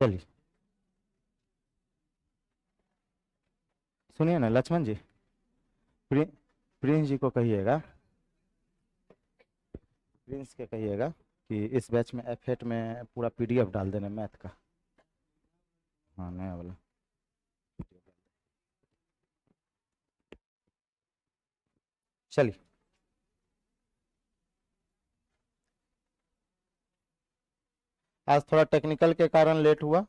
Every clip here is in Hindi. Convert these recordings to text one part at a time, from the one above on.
चलिए सुनिए ना लक्ष्मण जी, प्रिंस जी को कहिएगा, प्रिंस के कहिएगा कि इस बैच में F8 में पूरा PDF डाल देना मैथ का। हाँ नया वाला। चलिए आज थोड़ा टेक्निकल के कारण लेट हुआ।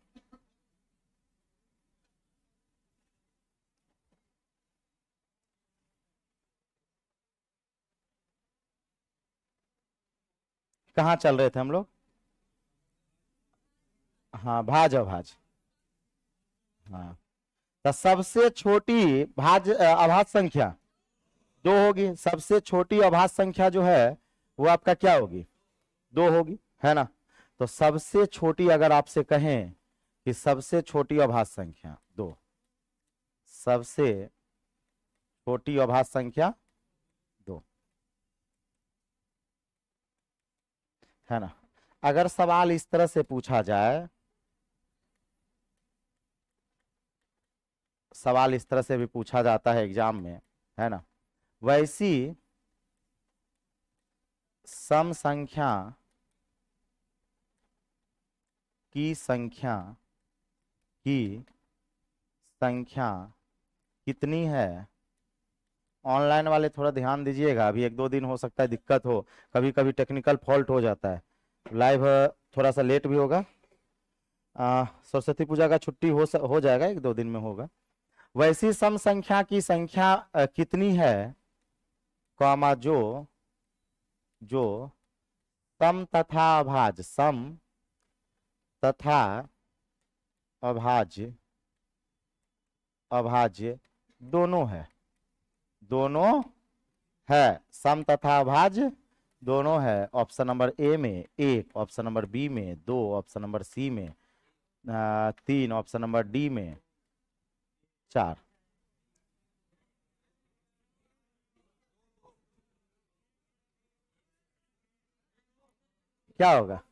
कहाँ चल रहे थे हम लोग? हाँ भाज अभाज। हाँ तो सबसे छोटी अभाज्य संख्या 2 होगी। सबसे छोटी अभाज्य संख्या जो है वो आपका क्या होगी? 2 होगी, है ना। तो सबसे छोटी अगर आपसे कहें कि सबसे छोटी अभाज्य संख्या 2, सबसे छोटी अभाज्य संख्या 2, है ना। अगर सवाल इस तरह से पूछा जाए, सवाल इस तरह से भी पूछा जाता है एग्जाम में, है ना, वैसी सम संख्या की संख्या कितनी है? ऑनलाइन वाले थोड़ा ध्यान दीजिएगा, अभी 1-2 दिन हो सकता है दिक्कत हो, कभी कभी टेक्निकल फॉल्ट हो जाता है। लाइव थोड़ा सा लेट भी होगा, सरस्वती पूजा का छुट्टी हो जाएगा, 1-2 दिन में होगा। वैसी सम संख्या की संख्या कितनी है, कॉमा जो सम तथा अभाज्य दोनों है, सम तथा अभाज्य दोनों है। ऑप्शन नंबर ए में 1, ऑप्शन नंबर बी में 2, ऑप्शन नंबर सी में 3, ऑप्शन नंबर डी में 4। क्या होगा?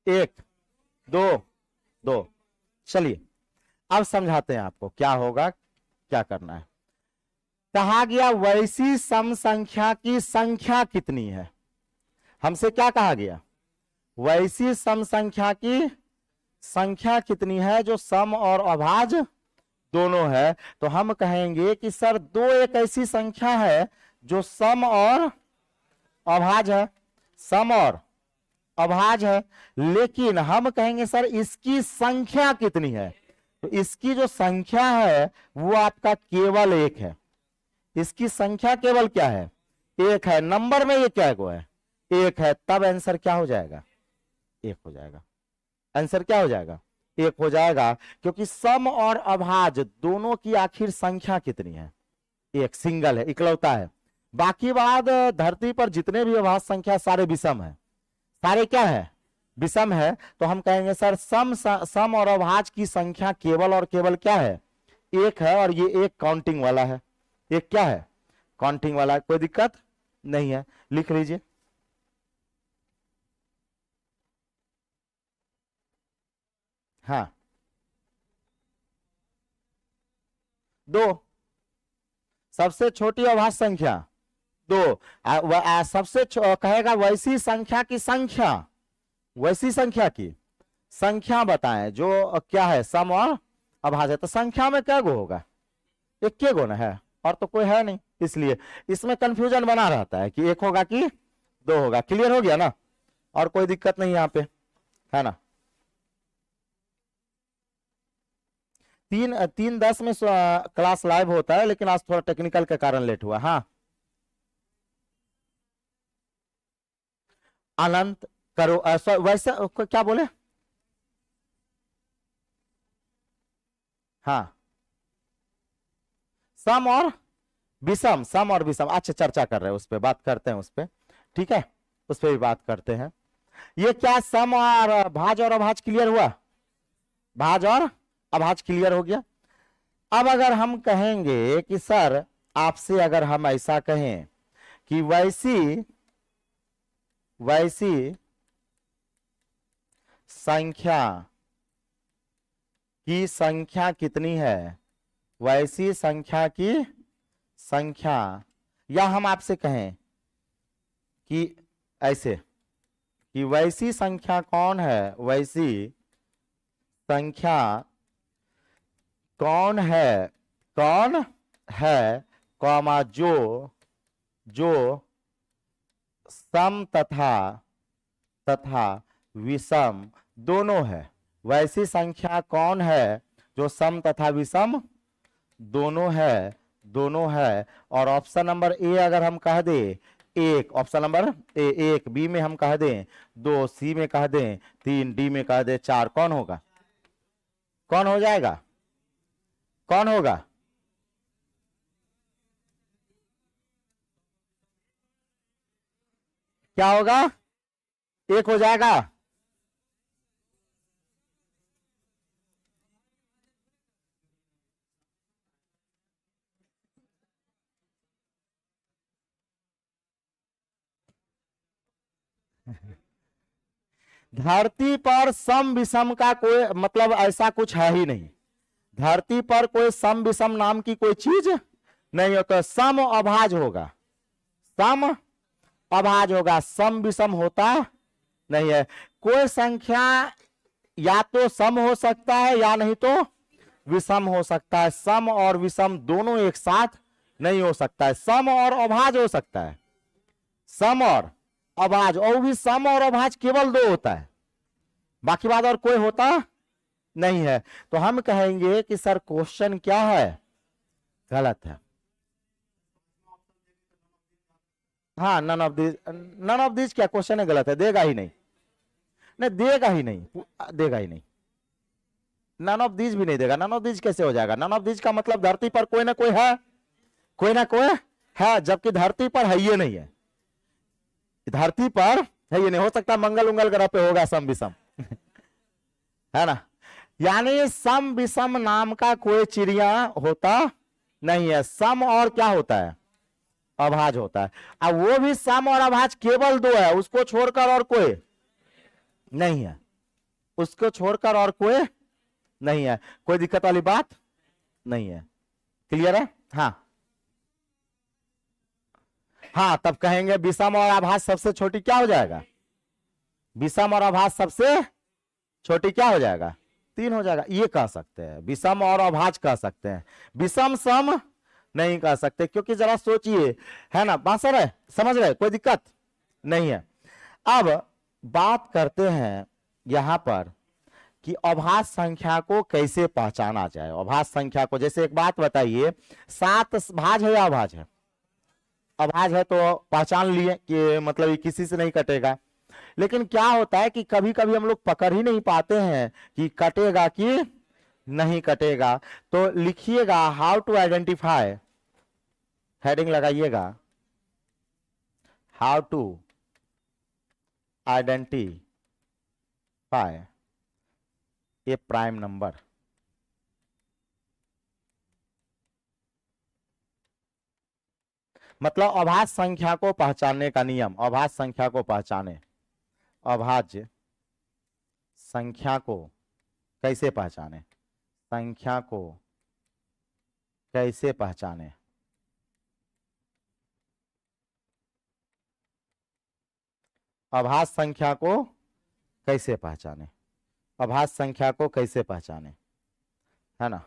1, 2, 2। चलिए अब समझाते हैं आपको क्या होगा, क्या करना है। कहा गया वैसी सम संख्या की संख्या कितनी है। हमसे क्या कहा गया? वैसी सम संख्या की संख्या कितनी है जो सम और अभाज्य दोनों है। तो हम कहेंगे कि सर 2 एक ऐसी संख्या है जो सम और अभाज्य है, सम और अभाज्य है, लेकिन हम कहेंगे सर इसकी संख्या कितनी है। तो इसकी जो संख्या है वो आपका केवल 1 है। इसकी संख्या केवल क्या है? 1 है। नंबर में ये क्या है? 1 है। तब आंसर क्या हो जाएगा? 1 हो जाएगा। आंसर क्या हो जाएगा? 1 हो जाएगा, क्योंकि सम और अभाज्य दोनों की आखिर संख्या कितनी है? 1, सिंगल है, इकलौता है। बाकी बाद धरती पर जितने भी अभाज्य संख्या सारे विषम है, सारे क्या है? विषम है। तो हम कहेंगे सर सम और अभाज्य की संख्या केवल और केवल क्या है? 1 है। और ये 1 काउंटिंग वाला है, एक क्या है? काउंटिंग वाला। कोई दिक्कत नहीं है, लिख लीजिए। हाँ 2, सबसे छोटी अभाज्य संख्या 2। सबसे कहेगा वैसी संख्या की संख्या, वैसी संख्या की संख्या बताएं जो क्या है? सम और अभाज्य है। तो संख्या में क्या गो होगा? 1 गो ना है, और तो कोई है नहीं, इसलिए इसमें कंफ्यूजन बना रहता है कि 1 होगा कि 2 होगा। क्लियर हो गया ना? और कोई दिक्कत नहीं यहाँ पे, है ना। 3:10 में क्लास लाइव होता है, लेकिन आज थोड़ा टेक्निकल के कारण लेट हुआ। हाँ अनंत करो वैसे क्या बोले? हाँ सम और विषम, सम और विषम। अच्छा चर्चा कर रहे हैं, उस पर बात करते हैं, उस पर ठीक है, उस पर भी बात करते हैं। ये क्या सम और भाज और अभाज क्लियर हुआ? भाज और अभाज क्लियर हो गया। अब अगर हम कहेंगे कि सर आपसे अगर हम ऐसा कहें कि वैसी संख्या की संख्या कितनी है, वैसी संख्या की संख्या, या हम आपसे कहें कि ऐसे कि वैसी संख्या कौन है, वैसी संख्या कौन है कॉमा जो सम तथा विषम दोनों है। वैसी संख्या कौन है जो सम तथा विषम दोनों है। और ऑप्शन नंबर ए अगर हम कह दें एक, ऑप्शन नंबर ए एक, बी में हम कह दें 2, सी में कह दें 3, डी में कह दें 4, कौन होगा, कौन हो जाएगा, कौन होगा? क्या होगा? एक हो जाएगा। धरती पर सम विषम का कोई मतलब ऐसा कुछ है ही नहीं। धरती पर कोई सम विषम नाम की कोई चीज नहीं होता। सम अभाज होगा, सम अभाज होगा, सम विषम होता नहीं है। कोई संख्या या तो सम हो सकता है या नहीं तो विषम हो सकता है। सम और विषम दोनों एक साथ नहीं हो सकता है। सम और अभाज हो सकता है, सम और अभाज, और भी सम और अभाज केवल 2 होता है, बाकी बात और कोई होता नहीं है। तो हम कहेंगे कि सर क्वेश्चन क्या है, गलत है। हाँ, नन ऑफ दिस क्या क्वेश्चन है, गलत है, देगा ही नहीं, देगा ही नहीं। नन ऑफ दिस भी नहीं देगा। नन ऑफ दिस कैसे हो जाएगा? नन ऑफ दिस का मतलब धरती पर कोई ना कोई है, जबकि धरती पर है ये नहीं है। धरती पर है ये नहीं हो सकता, मंगल उंगल ग्रह पे होगा सम विषम है ना। यानी सम विषम नाम का कोई चिड़िया होता नहीं है। सम और क्या होता है, अभाज होता है। अब वो भी सम और अभाज केवल 2 है, उसको छोड़कर और कोई नहीं है, उसको छोड़कर और कोई नहीं है। कोई दिक्कत वाली बात नहीं है, क्लियर है? हाँ, तब कहेंगे विषम और आभास सबसे छोटी क्या हो जाएगा? विषम और आभास सबसे छोटी क्या हो जाएगा? 3 हो जाएगा। ये कह सकते हैं, विषम और अभाज कह सकते हैं, विषम सम नहीं कह सकते। क्योंकि जरा सोचिए, है ना, बात सर है, समझ रहे, कोई दिक्कत नहीं है। अब बात करते हैं यहां पर कि अभाज्य संख्या को कैसे पहचाना जाए। अभाज्य संख्या को, जैसे एक बात बताइए, 7 भाज है या अभाज है? अभाज है तो पहचान लिए कि मतलब ये किसी से नहीं कटेगा। लेकिन क्या होता है कि कभी कभी हम लोग पकड़ ही नहीं पाते हैं कि कटेगा कि नहीं कटेगा। तो लिखिएगा हाउ टू आइडेंटिफाई, हेडिंग लगाइएगा, how to identify a prime number. मतलब अभाज्य संख्या को पहचानने का नियम। अभाज्य संख्या को पहचाने, अभाज्य संख्या को कैसे पहचाने, संख्या को कैसे पहचाने। अभाज्य संख्या को कैसे पहचाने, अभाज्य संख्या को कैसे पहचाने, है ना।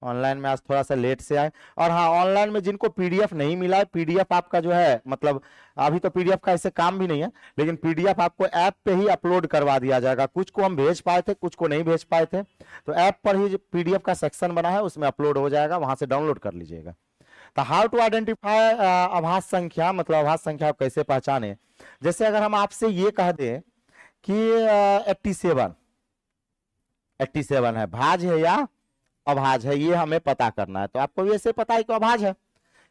ऑनलाइन में आज थोड़ा सा लेट से आए। और हाँ, ऑनलाइन में जिनको पीडीएफ नहीं मिला है, पीडीएफ आपका जो है, मतलब अभी तो पीडीएफ का ऐसे काम भी नहीं है, लेकिन पीडीएफ आपको ऐप पे ही अपलोड करवा दिया जाएगा। कुछ को हम भेज पाए थे, कुछ को नहीं भेज पाए थे, तो ऐप पर ही जो पीडीएफ का सेक्शन बना है उसमें अपलोड हो जाएगा, वहां से डाउनलोड कर लीजिएगा। तो हाउ टू आइडेंटिफाई अभाज्य संख्या, मतलब अभाज्य संख्या को कैसे पहचाने। जैसे अगर हम आपसे ये कह दें कि 87 है, भाज है या अभाज है, ये हमें पता करना है। तो आपको भी ऐसे पता है कि अभाज है,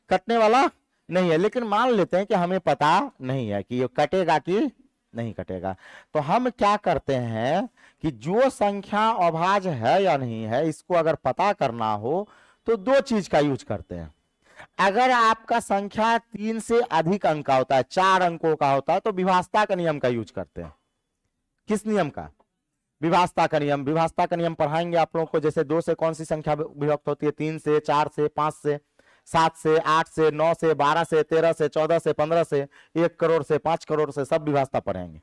कटने वाला नहीं है। लेकिन मान लेते हैं कि हमें पता नहीं है कि ये कटेगा कि नहीं कटेगा। तो हम क्या करते हैं कि जो संख्या अभाज है या नहीं है, इसको अगर पता करना हो तो 2 चीज का यूज करते हैं। अगर आपका संख्या 3 से अधिक अंक का होता है, 4 अंकों का होता है, तो विभाज्यता का नियम का यूज करते हैं। किस नियम का? विभाजता का नियम। विभाजता का नियम पढ़ाएंगे आप लोगों को। जैसे 2 से कौन सी संख्या विभक्त होती है? 3 से, 4 से, 5 से, 7 से, 8 से, 9 से, 12 से, 13 से, 14 से, 15 से, 1 करोड़ से, 5 करोड़ से, सब विभाजता पढ़ेंगे,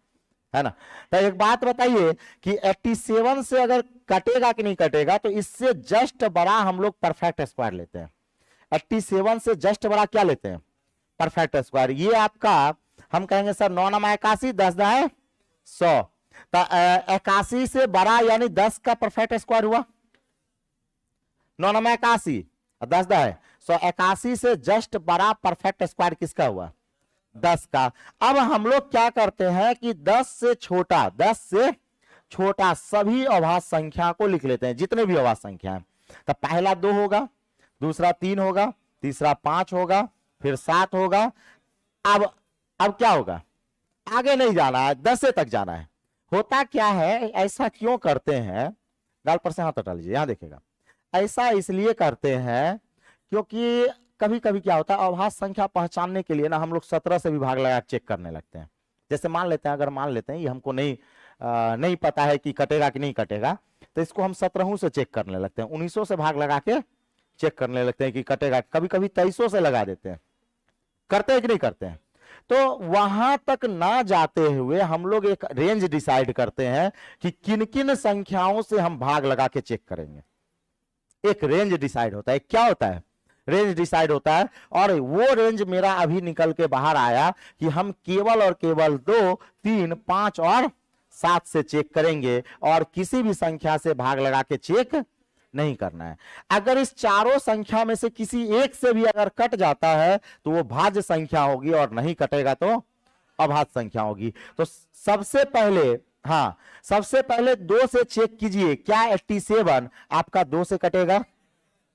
है ना। तो एक बात बताइए कि 87 से अगर कटेगा कि नहीं कटेगा, तो इससे जस्ट बड़ा हम लोग परफेक्ट स्क्वायर लेते हैं। 87 से जस्ट बड़ा क्या लेते हैं? Perfect square. ये आपका हम कहेंगे सर 9 9 81, 10 10 100। तो 81 से बड़ा यानी 10 का परफेक्ट स्क्वायर हुआ। 9 9 81, 10 10 181 से जस्ट बड़ा परफेक्ट स्क्वायर किसका हुआ? 10 का। अब हम लोग क्या करते हैं कि 10 से छोटा सभी अभाज्य संख्या को लिख लेते हैं, जितने भी अभाज्य संख्या है। तो पहला 2 होगा, दूसरा 3 होगा, तीसरा 5 होगा, फिर 7 होगा। अब क्या होगा? आगे नहीं जाना है, 10 तक जाना है। होता क्या है, ऐसा क्यों करते हैं? गाल पर से हाथ हटा लीजिए, यहां देखिएगा। ऐसा इसलिए करते हैं क्योंकि कभी कभी क्या होता है, अभाज्य संख्या पहचानने के लिए ना हम लोग 17 से भी भाग लगा चेक करने लगते हैं। जैसे मान लेते हैं, अगर मान लेते हैं ये हमको नहीं पता है कि कटेगा कि नहीं कटेगा, तो इसको हम 17 से चेक करने लगते हैं, 19 से भाग लगा के चेक करने लगते हैं कि कटेगा। कभी कभी 23 से लगा देते हैं। करते हैं कि नहीं करते हैं? तो वहां तक ना जाते हुए हम लोग एक रेंज डिसाइड करते हैं कि किन किन संख्याओं से हम भाग लगा के चेक करेंगे। एक रेंज डिसाइड होता है। क्या होता है? रेंज डिसाइड होता है। और वो रेंज मेरा अभी निकल के बाहर आया कि हम केवल और केवल 2, 3, 5 और 7 से चेक करेंगे, और किसी भी संख्या से भाग लगा के चेक नहीं करना है। अगर इस चारों संख्या में से किसी एक से भी अगर कट जाता है तो वो भाज्य संख्या होगी, और नहीं कटेगा तो अभाज्य संख्या होगी। तो सबसे पहले 2 से चेक कीजिए, क्या 87 आपका 2 से कटेगा?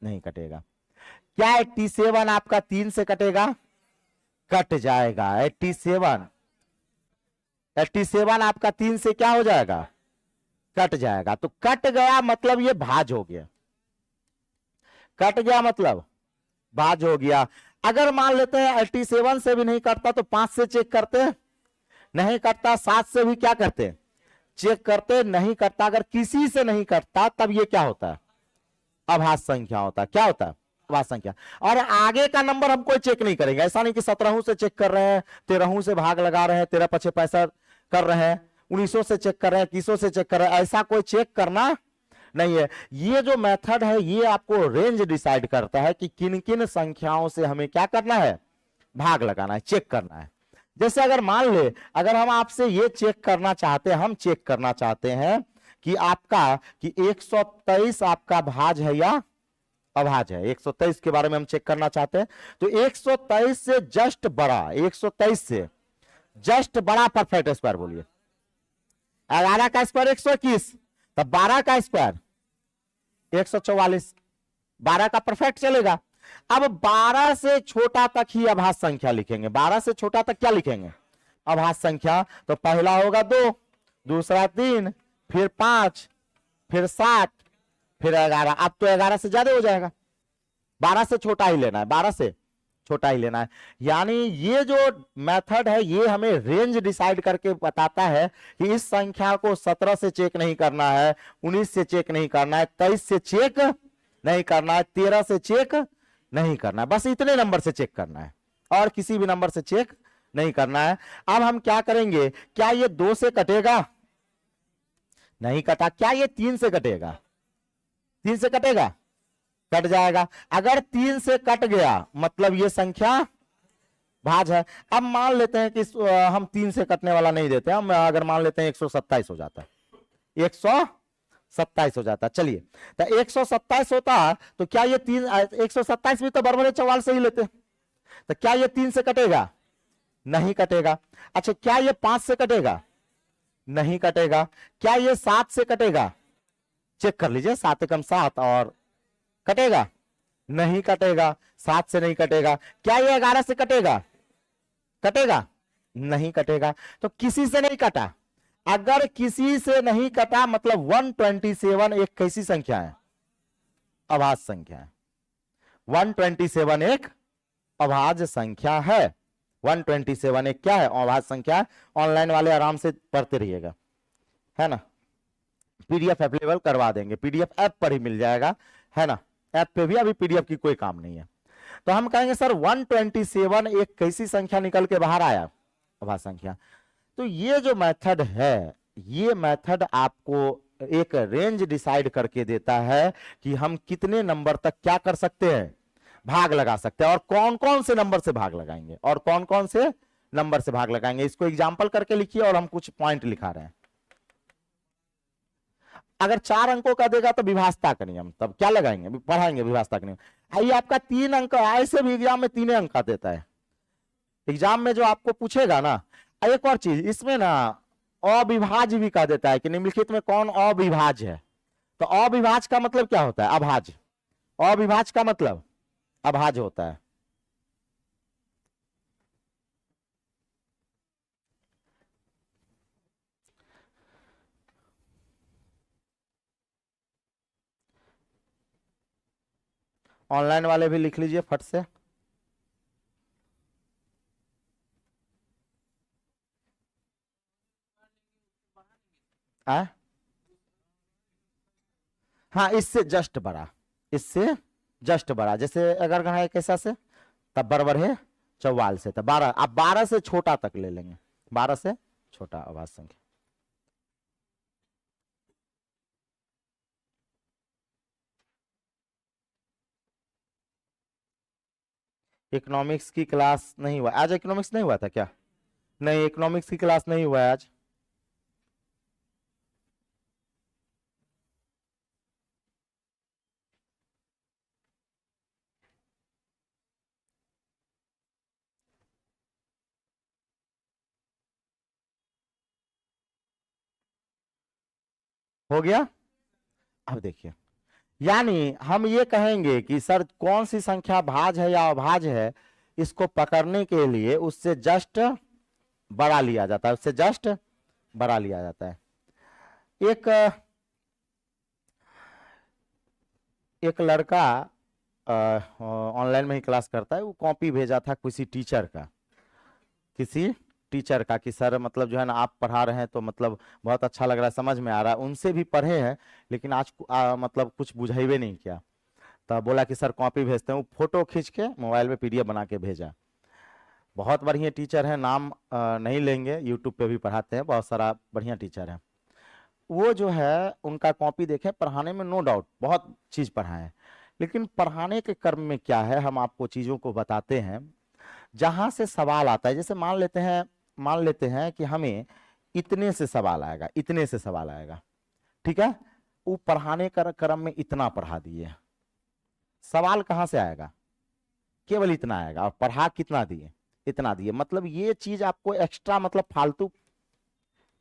नहीं कटेगा। क्या 87 आपका 3 से कटेगा? कट जाएगा। 87 आपका 3 से क्या हो जाएगा? कट जाएगा। तो कट गया मतलब ये भाज हो गया। कट गया मतलब भाज हो गया। अगर मान लेते हैं 87 से भी नहीं कटता तो 5 से चेक करते हैं, नहीं कटता। 7 से भी क्या करते हैं? चेक करते, नहीं कटता। अगर किसी से नहीं कटता तब ये क्या होता है? अभाज्य संख्या होता है। क्या होता है? अभाज्य संख्या। और आगे का नंबर हम कोई चेक नहीं करेंगे। ऐसा नहीं कि 17 से चेक कर रहे हैं, 13 से भाग लगा रहे हैं, 13 पछे 65 कर रहे हैं, 19 से चेक कर रहे हैं, 21 से चेक कर रहे हैं। ऐसा कोई चेक करना नहीं है। ये जो मेथड है ये आपको रेंज डिसाइड करता है कि किन किन संख्याओं से हमें क्या करना है? भाग लगाना है, चेक करना है। जैसे अगर मान ले, अगर हम आपसे ये चेक करना चाहते हैं, हम चेक करना चाहते हैं कि आपका कि 123 आपका भाज है या अभाज्य है। 123 के बारे में हम चेक करना चाहते हैं। तो 123 से जस्ट बड़ा, 123 से जस्ट बड़ा परफेक्ट स्क्वायर बोलिए। 11 का स्क्वायर 121, तब 12 का स्क्वायर 144, 12 का परफेक्ट चलेगा। अब 12 से छोटा तक ही अभाज्य संख्या लिखेंगे। 12 से छोटा तक क्या लिखेंगे? अभाज्य संख्या। तो पहला होगा 2, दूसरा 3, फिर 5, फिर 7, फिर 11। अब तो 11 से ज्यादा हो जाएगा। 12 से छोटा ही लेना है, 12 से छोटा ही लेना है। यानी ये जो मेथड है ये हमें रेंज डिसाइड करके बताता है कि इस संख्या को 17 से चेक नहीं करना है, 19 से चेक नहीं करना है, 23 से चेक नहीं करना है, 13 से चेक नहीं करना है। बस इतने नंबर से चेक करना है और किसी भी नंबर से चेक नहीं करना है। अब हम क्या करेंगे? क्या ये 2 से कटेगा? नहीं कटा। क्या ये 3 से कटेगा? 3 से कटेगा? कट जाएगा। अगर 3 से कट गया मतलब ये संख्या भाज है। अब मान लेते हैं कि हम 3 से कटने वाला नहीं देते, हम अगर मान लेते हैं 127 हो जाता है, 127 हो जाता है। चलिए, तो 127 होता तो क्या ये 127 भी तो बरबरे चौवाल से ही लेते, तो क्या ये 3 से कटेगा? नहीं कटेगा। अच्छा, क्या ये 5 से कटेगा? नहीं कटेगा। क्या ये 7 से कटेगा? चेक कर लीजिए, 7 एकम 7 और कटेगा? नहीं कटेगा, 7 से नहीं कटेगा। क्या ये 11 से कटेगा? कटेगा? नहीं कटेगा। तो किसी से नहीं कटा। अगर किसी से नहीं कटा मतलब 127 एक कैसी संख्या है? अभाज्य संख्या है। 127 एक अभाज्य संख्या है। 127 एक क्या है? अभाज्य संख्या। ऑनलाइन वाले आराम से पढ़ते रहिएगा। है ना, पीडीएफ अवेलेबल करवा देंगे, पीडीएफ ऐप पर ही मिल जाएगा, है ना, ऐप पे भी अभी पीडीएफ की कोई काम नहीं है। तो हम कहेंगे सर 127 एक कैसी संख्या निकल के बाहर आया, अभाज्य संख्या। तो ये जो मेथड है, ये मेथड आपको एक रेंज डिसाइड करके देता है कि हम कितने नंबर तक क्या कर सकते हैं, भाग लगा सकते हैं, और कौन कौन से नंबर से भाग लगाएंगे, और कौन कौन से नंबर से भाग लगाएंगे। इसको एग्जाम्पल करके लिखिए, और हम कुछ पॉइंट लिखा रहे हैं। अगर 4 अंकों का देगा तो विभाजता का नियम, तब क्या लगाएंगे, पढ़ाएंगे विभाजता का नियम। आइए आपका 3 अंक, ऐसे भी एग्जाम में 3 अंक का देता है, एग्जाम में जो आपको पूछेगा ना। एक और चीज इसमें ना, अविभाज्य भी कह देता है कि निम्नलिखित में कौन अविभाज्य है। तो अविभाज्य का मतलब क्या होता है, अभाज्य। अविभाज्य का मतलब अभाज्य होता है। ऑनलाइन वाले भी लिख लीजिए फट से। हाँ, इससे जस्ट बड़ा, इससे जस्ट बड़ा। जैसे अगर गणा है कैसा से, तब बराबर है 44 से, तब 12, आप 12 से छोटा तक ले लेंगे, 12 से छोटा अभाज्य संख्या। इकोनॉमिक्स की क्लास नहीं हुआ आज, इकोनॉमिक्स नहीं हुआ था क्या? नहीं, इकोनॉमिक्स की क्लास नहीं हुआ है आज। हो गया। अब देखिए, यानी हम ये कहेंगे कि सर कौन सी संख्या भाज्य है या अभाज्य है, इसको पकड़ने के लिए उससे जस्ट बड़ा लिया जाता है, उससे जस्ट बड़ा लिया जाता है। एक एक लड़का ऑनलाइन में ही क्लास करता है, वो कॉपी भेजा था किसी टीचर का, किसी टीचर का, कि सर मतलब जो है ना आप पढ़ा रहे हैं तो मतलब बहुत अच्छा लग रहा है, समझ में आ रहा है, उनसे भी पढ़े हैं लेकिन आज मतलब कुछ बुझाइबे नहीं किया। तो बोला कि सर कॉपी भेजते हैं, वो फोटो खींच के मोबाइल में पीडीएफ बना के भेजा। बहुत बढ़िया टीचर है, नाम नहीं लेंगे, यूट्यूब पे भी पढ़ाते हैं, बहुत सारा बढ़िया टीचर है। वो जो है उनका कॉपी देखे, पढ़ाने में नो डाउट बहुत चीज पढ़ाए, लेकिन पढ़ाने के क्रम में क्या है, हम आपको चीजों को बताते हैं। जहां से सवाल आता है, जैसे मान लेते हैं कि हमें इतने से सवाल आएगा, इतने से सवाल आएगा, ठीक है, वो पढ़ाने का क्रम में इतना पढ़ा दिए, सवाल कहां से आएगा, केवल इतना आएगा, और पढ़ा कितना दिए, इतना दिए। मतलब ये चीज आपको एक्स्ट्रा, मतलब फालतू,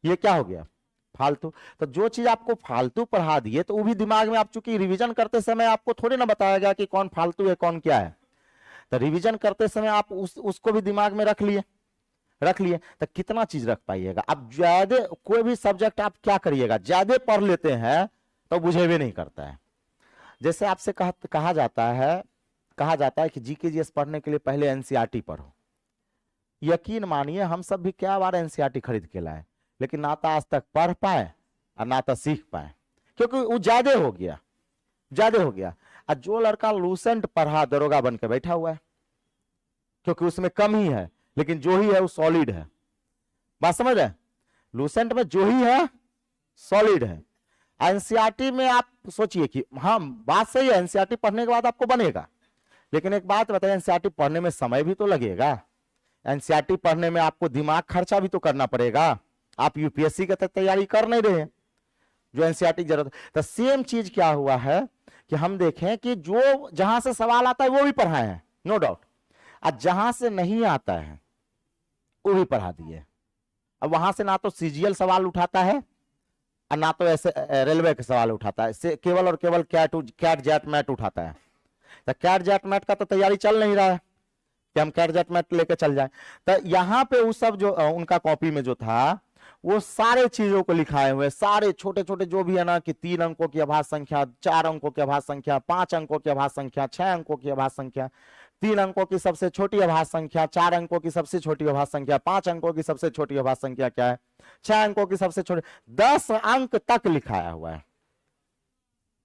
ये क्या हो गया, फालतू। तो जो चीज आपको फालतू पढ़ा दिए, तो वो भी दिमाग में, आप चूंकि रिवीजन करते समय आपको थोड़ी ना बताया गया कि कौन फालतू है कौन क्या है, तो रिवीजन करते समय आप उसको भी दिमाग में रख लिए, तो कितना चीज रख पाइएगा। अब ज्यादा कोई भी सब्जेक्ट आप क्या करिएगा, ज्यादा पढ़ लेते हैं तो बुझे भी नहीं करता है। जैसे आपसे कहा जाता है कि जीके जीएस पढ़ने के लिए पहले एनसीईआरटी पढ़ो। यकीन मानिए हम सब भी क्या बार एनसीईआरटी खरीद के लाए, लेकिन ना तो आज तक पढ़ पाए और ना तो सीख पाए, क्योंकि वो ज्यादा हो गया। और जो लड़का लूसेंट पढ़ा दरोगा बन के बैठा हुआ है, क्योंकि उसमें कम ही है, लेकिन जो ही है वो सॉलिड है। बात समझ रहे हैं, लूसेंट में जो ही है सॉलिड है। एनसीईआरटी में आप सोचिए कि हाँ बात सही है, एनसीईआरटी पढ़ने के बाद आपको बनेगा, लेकिन एक बात बताइए, एनसीईआरटी पढ़ने में समय भी तो लगेगा, एनसीईआरटी पढ़ने में आपको दिमाग खर्चा भी तो करना पड़ेगा। आप यूपीएससी की तैयारी कर नहीं रहे, जो एनसीईआरटी की जरूरत। तो सेम चीज क्या हुआ है कि हम देखें कि जो जहां से सवाल आता है वो भी पढ़ाए हैं, नो डाउट, और जहां से नहीं आता है वो भी पढ़ा दिए। अब वहां से ना तो सीजीएल सवाल उठाता है और ना तो ऐसे रेलवे के सवाल उठाता है, केवल और केवल कैट जेट मैट उठाता है। तो कैट जेट मैट का तो तैयारी चल नहीं रहा है कि हम कैट जेट मैट लेके चल जाए। तो यहाँ पे वो सब जो उनका कॉपी में जो था, वो सारे चीजों को लिखाए हुए, सारे छोटे छोटे जो भी है ना, कि 3 अंकों की अभाज्य संख्या, 4 अंकों की अभाज्य संख्या, 5 अंकों की अभाज्य संख्या, 6 अंकों की अभाज्य संख्या, 3 अंकों की सबसे छोटी अभाज्य संख्या, 4 अंकों की सबसे छोटी अभाज्य संख्या, 5 अंकों की सबसे छोटी अभाज्य संख्या क्या है, 6 अंकों की सबसे छोटी, 10 अंक तक लिखाया हुआ है,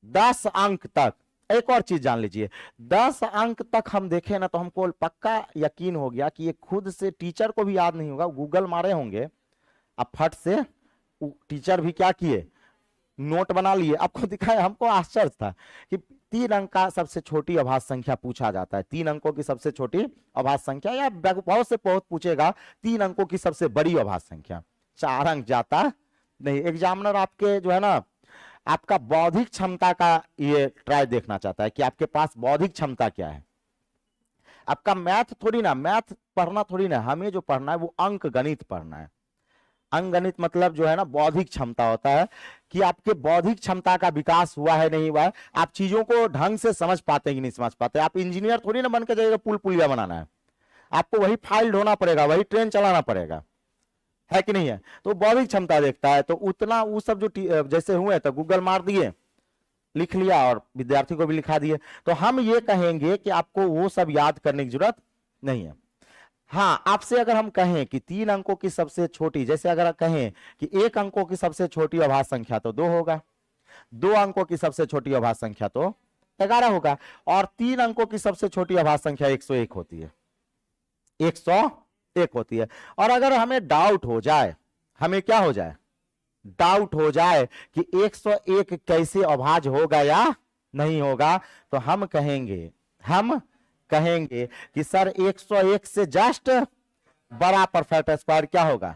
10 अंक तक। एक और चीज जान लीजिए, 10 अंक तक हम देखें ना तो हमको पक्का यकीन हो गया कि ये खुद से टीचर को भी याद नहीं होगा, गूगल मारे होंगे, अब फट से टीचर भी क्या किए, नोट बना लिए, आपको दिखाया। हमको आश्चर्य था कि 3 अंक का सबसे छोटी अभाज्य संख्या पूछा जाता है, 3 अंकों की सबसे छोटी अभाज्य संख्या, या बहुत से बहुत पूछेगा 3 अंकों की सबसे बड़ी अभाज्य संख्या, 4 अंक जाता नहीं। एग्जामिनर आपके जो है ना, आपका बौद्धिक क्षमता का ये ट्राई देखना चाहता है कि आपके पास बौद्धिक क्षमता क्या है। आपका मैथ थोड़ी ना, मैथ पढ़ना थोड़ी ना, हमें जो पढ़ना है वो अंक गणित पढ़ना है। अंक गणित मतलब जो है ना बौद्धिक क्षमता होता है कि आपके बौद्धिक क्षमता का विकास हुआ है नहीं हुआ है, आप चीजों को ढंग से समझ पाते हैं कि नहीं समझ पाते। आप इंजीनियर थोड़ी ना बन के जाइएगा पुल पुलिया बनाना है, आपको वही फाइल ढोना पड़ेगा, वही ट्रेन चलाना पड़ेगा, है कि नहीं है। तो बौद्धिक क्षमता देखता है, तो उतना वो सब जो जैसे हुए तो गूगल मार दिए, लिख लिया और विद्यार्थी को भी लिखा दिए। तो हम ये कहेंगे कि आपको वो सब याद करने की जरूरत नहीं है। हाँ, आपसे अगर हम कहें कि 3 अंकों की सबसे छोटी, जैसे अगर कहें कि 1 अंकों की सबसे छोटी अभाज्य संख्या तो 2 होगा, 2 अंकों की सबसे छोटी अभाज्य संख्या तो 11 होगा, और 3 अंकों की सबसे छोटी अभाज्य संख्या 101 होती है, 101 होती है। और अगर हमें डाउट हो जाए, हमें क्या हो जाए, डाउट हो जाए कि 101 कैसे अभाज्य होगा या नहीं होगा, तो हम कहेंगे कि सर 101 से जस्ट बड़ा परफेक्ट स्क्वायर क्या होगा,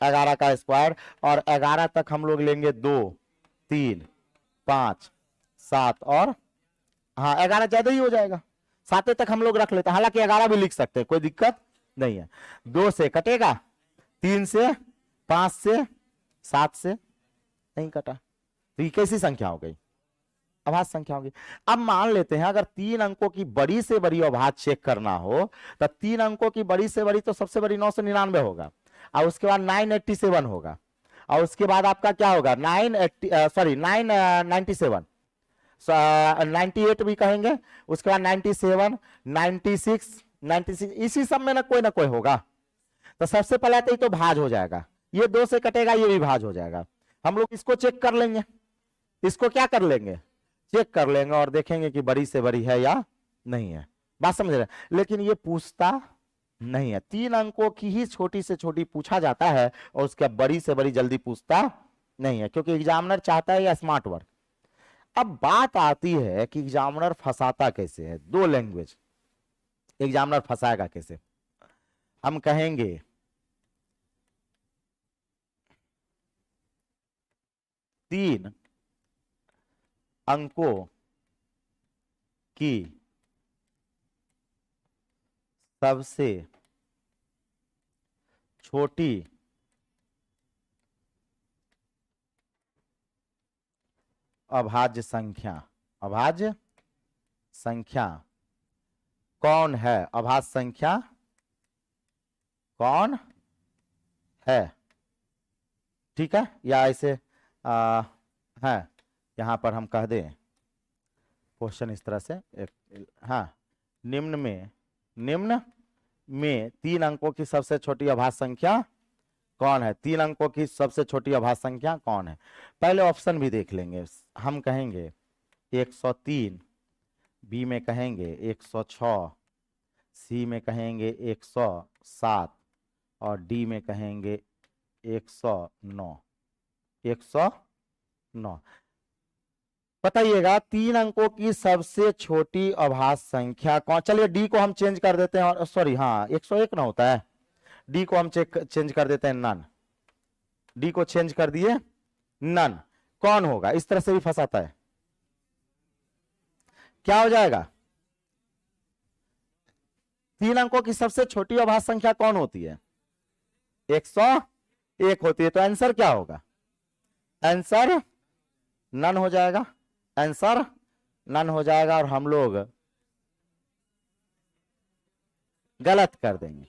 11 का स्क्वायर, और 11 तक हम लोग लेंगे 2, 3, 5, 7 और हाँ 11 ज्यादा ही हो जाएगा, 7 तक हम लोग रख लेते हैं, हालांकि 11 भी लिख सकते हैं, कोई दिक्कत नहीं है। 2 से कटेगा, 3 से, 5 से, 7 से नहीं कटा, तो ये कैसी संख्या हो गई, अभाज्य संख्या होगी। अब मान लेते हैं अगर 3 अंकों की बड़ी से बड़ी अभाज्य चेक करना हो, तो 3 अंकों की बड़ी से बड़ी तो सबसे बड़ी 999 होगा, और उसके बाद 987 होगा, और उसके बाद आपका क्या होगा 997, 98 भी कहेंगे, उसके बाद 97, 96, इसी सब में ना कोई होगा। तो सबसे पहले तो ये तो भाज हो जाएगा, ये 2 से कटेगा, ये भी भाज हो जाएगा। हम लोग इसको चेक कर लेंगे, इसको क्या कर लेंगे, चेक कर लेंगे और देखेंगे कि बड़ी से बड़ी है या नहीं है, बात समझ रहे हैं। लेकिन ये पूछता नहीं है, 3 अंकों की ही छोटी से छोटी पूछा जाता है, और उसके बड़ी से बड़ी जल्दी पूछता नहीं है, क्योंकि एग्जामिनर चाहता है या स्मार्ट वर्क। अब बात आती है कि एग्जामिनर फंसाता कैसे है, 2 लैंग्वेज एग्जामिनर फंसाएगा कैसे। हम कहेंगे तीन अंकों की सबसे छोटी अभाज्य संख्या कौन है, अभाज्य संख्या कौन है, ठीक है। या ऐसे है, यहां पर हम कह दें क्वेश्चन इस तरह से हाँ, निम्न में 3 अंकों की सबसे छोटी अभाज्य संख्या कौन है, 3 अंकों की सबसे छोटी अभाज्य संख्या कौन है। पहले ऑप्शन भी देख लेंगे, हम कहेंगे 103, बी में कहेंगे 106, सी में कहेंगे 107 और डी में कहेंगे 109। बताइएगा 3 अंकों की सबसे छोटी अभाज्य संख्या कौन। चलिए डी को हम चेंज कर देते हैं, और सॉरी हाँ 101 ना होता है, डी को हम चेंज कर देते हैं नन, डी को चेंज कर दिए नन। कौन होगा, इस तरह से भी फंसाता है, क्या हो जाएगा, 3 अंकों की सबसे छोटी अभाज्य संख्या कौन होती है, 101 होती है। तो आंसर क्या होगा, आंसर नन हो जाएगा, आंसर नन हो जाएगा, और हम लोग गलत कर देंगे।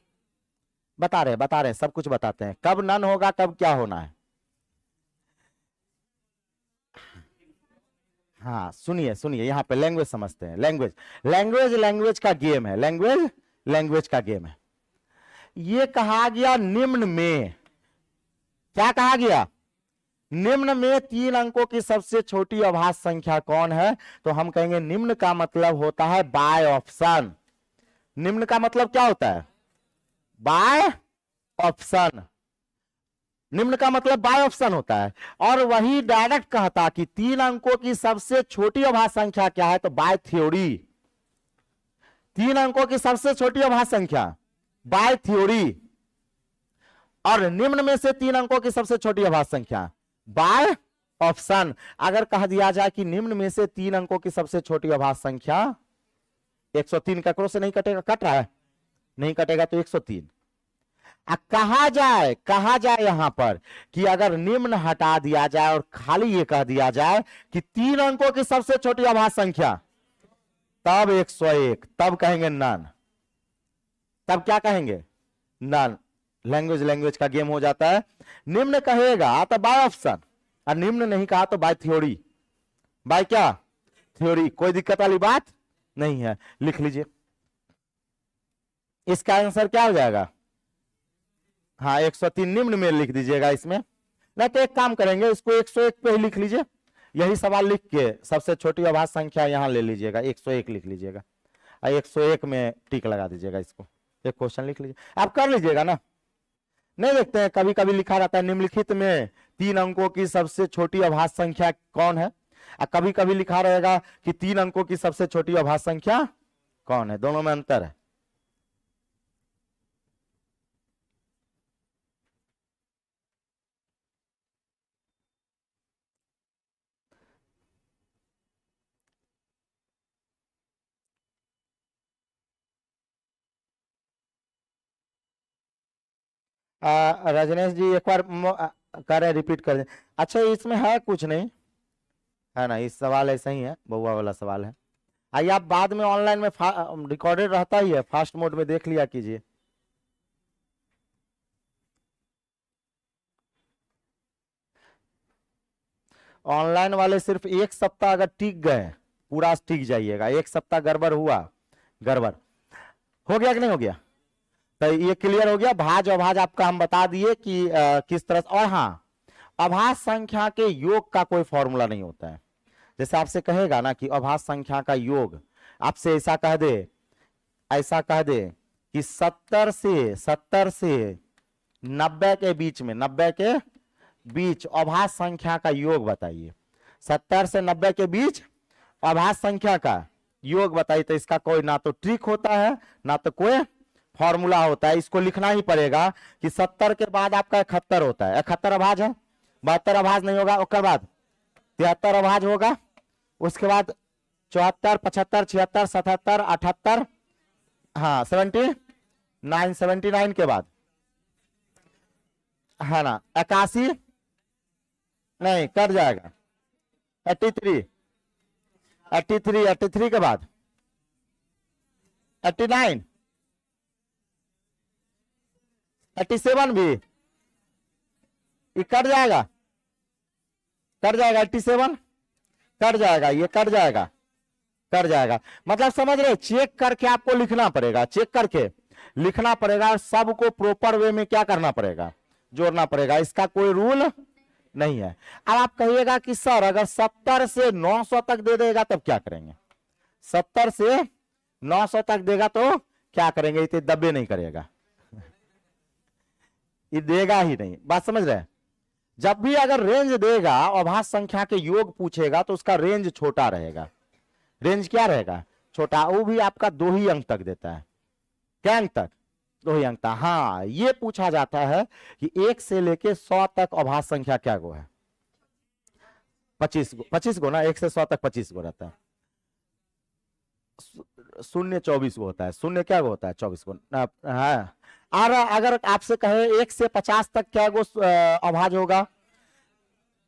बता रहे सब कुछ बताते हैं, कब नन होगा कब क्या होना है। हाँ सुनिए यहां पे लैंग्वेज समझते हैं, लैंग्वेज का गेम है, लैंग्वेज का गेम है। ये कहा गया निम्न में क्या कहा गया? निम्न में 3 अंकों की सबसे छोटी अभाज्य संख्या कौन है? तो हम कहेंगे निम्न का मतलब होता है बाय ऑप्शन। निम्न का मतलब क्या होता है? By option. निम्न का मतलब बाय ऑप्शन होता है। और वही डायरेक्ट कहता कि 3 अंकों की सबसे छोटी अभाज्य संख्या क्या है? तो बाय थ्योरी। 3 अंकों की सबसे छोटी अभाज्य संख्या बाय थ्योरी। और निम्न में से 3 अंकों की सबसे छोटी अभाज्य संख्या बाय ऑप्शन। अगर कह दिया जाए कि निम्न में से 3 अंकों की सबसे छोटी अभाज्य संख्या 103 ककरों से नहीं कटेगा? कट रहा है? नहीं कटेगा तो 103। कहा जाए यहां पर कि अगर निम्न हटा दिया जाए और खाली ये कह दिया जाए कि 3 अंकों की सबसे छोटी अभाज्य संख्या, तब 101, तब कहेंगे नन। तब क्या कहेंगे? नन। लैंग्वेज का गेम हो जाता है। निम्न कहेगा तो बाय ऑप्शन, और निम्न नहीं कहा तो बाय थ्योरी। बाय क्या? थ्योरी। कोई दिक्कत वाली बात नहीं है। लिख लीजिए, इसका आंसर क्या हो जाएगा? हाँ, 103 निम्न में लिख दीजिएगा इसमें। नहीं तो एक काम करेंगे, इसको 101 पे ही लिख लीजिए। यही सवाल लिख के सबसे छोटी अभाज्य संख्या यहां ले लीजिएगा, 101 लिख लीजिएगा, और 101 में टिक लगा दीजिएगा। इसको एक क्वेश्चन लिख लीजिए, आप कर लीजिएगा ना। नहीं देखते हैं कभी कभी लिखा रहता है निम्नलिखित में 3 अंकों की सबसे छोटी अभाज्य संख्या कौन है, और कभी कभी लिखा रहेगा कि 3 अंकों की सबसे छोटी अभाज्य संख्या कौन है। दोनों में अंतर है। रजनीश जी एक बार कर रहे, रिपीट कर दें। अच्छा, इसमें है कुछ नहीं है ना, इस सवाल ऐसा ही है, बउआ वाला सवाल है। आइए आप बाद में ऑनलाइन में रिकॉर्डेड रहता ही है, फास्ट मोड में देख लिया कीजिए। ऑनलाइन वाले सिर्फ 1 सप्ताह अगर टिक गए, पूरा टिक जाइएगा। 1 सप्ताह गड़बड़ हुआ, गड़बड़ हो गया कि नहीं हो गया? तो ये क्लियर हो गया। भाज अभाज आपका हम बता दिए कि किस तरह से। और हाँ, अभाज्य संख्या के योग का कोई फॉर्मूला नहीं होता है। जैसे आपसे कहेगा ना कि अभाज्य संख्या का योग, आपसे ऐसा कह दे कि 70 से 90 के बीच में, 90 के बीच अभाज्य संख्या का योग बताइए। 70 से 90 के बीच अभाज्य संख्या का योग बताइए। तो इसका कोई ना तो ट्रिक होता है ना तो कोई फॉर्मूला होता है। इसको लिखना ही पड़ेगा कि 70 के बाद आपका 71 होता है। 71 अभाज्य है, 72 अभाज्य नहीं होगा, उसके बाद 73 अभाज्य होगा, उसके बाद 74, 75, 76, 77, 78, हाँ 79, 79 के बाद है ना 81, नहीं कट जाएगा 83, 83, 83 के बाद 89, 87 भी ये कट जाएगा, 87 कट जाएगा, ये कट जाएगा। मतलब समझ रहे, चेक करके आपको लिखना पड़ेगा, चेक करके लिखना पड़ेगा। सबको प्रॉपर वे में क्या करना पड़ेगा? जोड़ना पड़ेगा। इसका कोई रूल नहीं है। अब आप कहिएगा कि सर अगर 70 से 900 तक दे देगा तब क्या करेंगे? 70 से 900 तक देगा तो क्या करेंगे? इतने दबे नहीं करेगा, ये देगा ही नहीं। बात समझ रहे हैं? जब भी अगर रेंज देगा, अभाज्य संख्या के योग पूछेगा, तो उसका रेंज छोटा रहेगा। रेंज क्या रहेगा? छोटा। वो भी आपका 2 ही अंक तक देता है। क्या अंक तक? 2 ही अंक तक। हाँ, ये पूछा जाता है कि 1 से लेके 100 तक अभाज्य संख्या क्या गो है? 25 गो। 25 गो ना, 1 से 100 तक 25 गो रहता है। 0 24 गो होता है। 0 क्या गो होता है? 24 गो। हाँ, और अगर आपसे कहे 1 से 50 तक क्या गो अभाज्य होगा,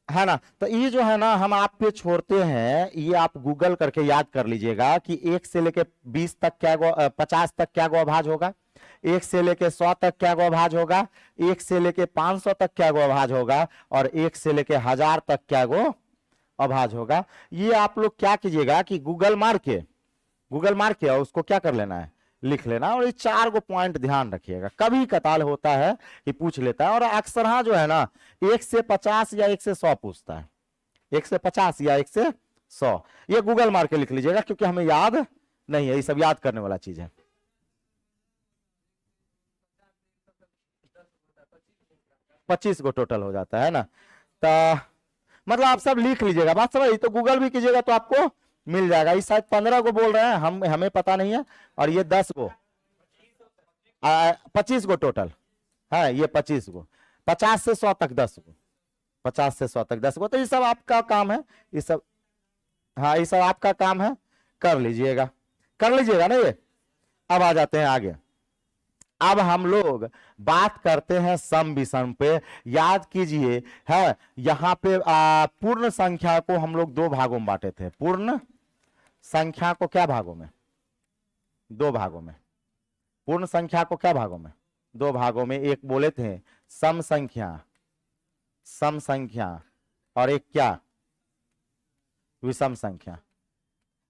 है ना? तो ये जो है ना, हम आप पे छोड़ते हैं, ये आप गूगल करके याद कर लीजिएगा कि 1 से लेके 20 तक क्या गो 50 तक क्या गो अभाज्य होगा, 1 से लेके 100 तक क्या गो अभाज्य होगा, 1 से लेके 500 तक क्या गो अभाज्य होगा, और 1 से लेके 1000 तक क्या गो अभाज्य होगा। ये आप लोग क्या कीजिएगा कि गूगल मार के और उसको क्या कर लेना है, लिख लेना। और ये 4 गो पॉइंट ध्यान रखिएगा, कभी कताल होता है कि पूछ लेता है, और अक्सर हाँ जो है ना 1 से 50 या 1 से 100 पूछता है, 1 से 50 या 1 से 100। ये गूगल मार के लिख लीजिएगा क्योंकि हमें याद नहीं है, ये सब याद करने वाला चीज है। 25 गो टोटल हो जाता है ना, तो मतलब आप सब लिख लीजिएगा, बात समझ। तो गूगल भी कीजिएगा तो आपको मिल जाएगा। इस शायद 15 को बोल रहे हैं, हमें पता नहीं है, और ये 10 को 25 गो टोटल है, ये 25 गो, 50 से 100 तक 10 गो, 50 से 100 तक 10 गो। तो ये सब आपका काम है, ये सब, हाँ ये सब आपका काम है, कर लीजिएगा, कर लीजिएगा ना ये। अब आ जाते हैं आगे। अब हम लोग बात करते हैं सम विषम पे। याद कीजिए है, यहां पे पूर्ण संख्या को हम लोग 2 भागों में बांटे थे। पूर्ण संख्या को क्या भागों में? 2 भागों में। पूर्ण संख्या को क्या भागों में? 2 भागों में। एक बोले थे सम संख्या, सम संख्या, और एक क्या? विषम संख्या।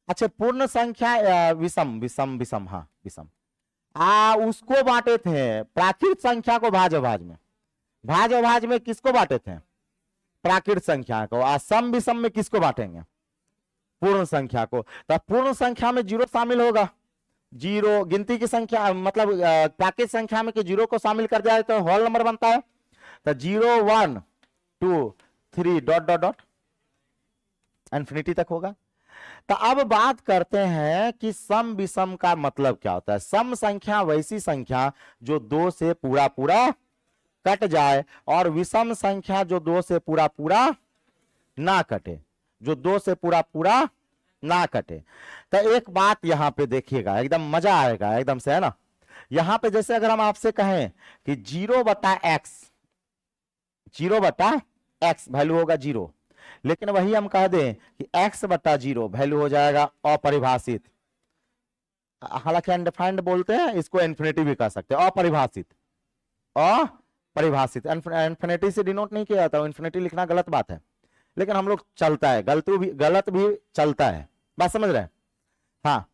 अच्छा, पूर्ण संख्या विषम, विषम, विषम, हाँ विषम, उसको बांटे थे प्राकृत संख्या को भाज अभाज में। भाज अभाज में किसको बांटे थे? प्राकृत संख्या को। सम विषम में किसको बांटेंगे? पूर्ण संख्या को। तो पूर्ण संख्या में 0 शामिल होगा, 0 गिनती की संख्या, मतलब प्राकृत संख्या में कि 0 को शामिल कर जाए तो होल नंबर बनता है। तो 0 1 2 3 डॉट डॉट डॉट इन्फिनिटी तक होगा। तो अब बात करते हैं कि सम विषम का मतलब क्या होता है। सम संख्या वैसी संख्या जो 2 से पूरा पूरा कट जाए, और विषम संख्या जो 2 से पूरा पूरा ना कटे, जो 2 से पूरा पूरा ना कटे। तो एक बात यहां पे देखिएगा, एकदम मजा आएगा एकदम से, है ना। यहां पे जैसे अगर हम आपसे कहें कि 0/x, 0/x वैल्यू होगा 0, लेकिन वही हम कह दें कि x/0 वैल्यू हो जाएगा अपरिभाषित। हालांकि अनडिफाइंड बोलते हैं इसको, इन्फिनिटी भी कह सकते हैं, अपरिभाषित, अपरिभाषित। इन्फिनिटी से डिनोट नहीं किया जाता, इन्फिनिटी लिखना गलत बात है, लेकिन हम लोग चलता है, गलत भी चलता है, बात समझ रहे हैं। हाँ,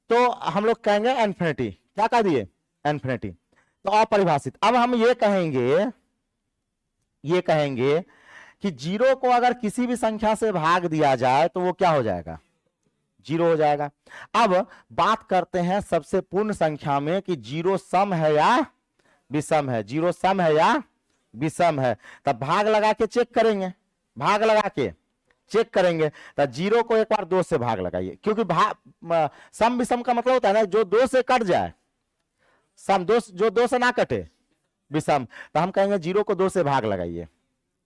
तो हम लोग कहेंगे इन्फिनिटी, क्या कह दिए? इन्फिनिटी, तो अपरिभाषित। अब हम ये कहेंगे कि 0 को अगर किसी भी संख्या से भाग दिया जाए तो वो क्या हो जाएगा? 0 हो जाएगा। अब बात करते हैं सबसे पूर्ण संख्या में कि 0 सम है या विषम है। 0 सम है या विषम है, तब भाग लगा के चेक करेंगे, भाग लगा के चेक करेंगे। तो 0 को एक बार 2 से भाग लगाइए, क्योंकि सम विषम का मतलब होता है ना जो 2 से कट जाए, सम जो 2 से ना कटे, विषम। तो हम कहेंगे 0 को 2 से भाग लगाइए।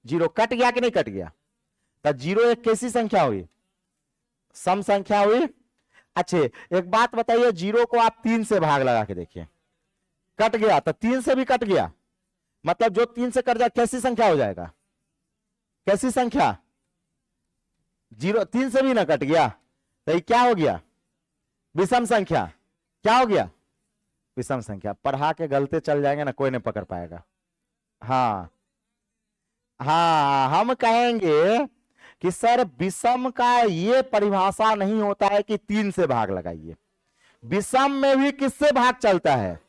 0 कट गया कि नहीं कट गया? तो 0 एक कैसी संख्या हुई? सम संख्या हुई। अच्छे, एक बात बताइए, 0 को आप 3 से भाग लगा के देखिए, कट गया, तो 3 से भी कट गया, मतलब जो 3 से कट जाए कैसी संख्या हो जाएगा? कैसी संख्या? 0 3 से भी ना कट गया, तो ये क्या हो गया? विषम संख्या। क्या हो गया? विषम संख्या। पढ़ा के गलते चल जाएंगे ना, कोई नहीं पकड़ पाएगा। हाँ हाँ, हम कहेंगे कि सर विषम का ये परिभाषा नहीं होता है कि 3 से भाग लगाइए। विषम में भी किससे भाग चलता है?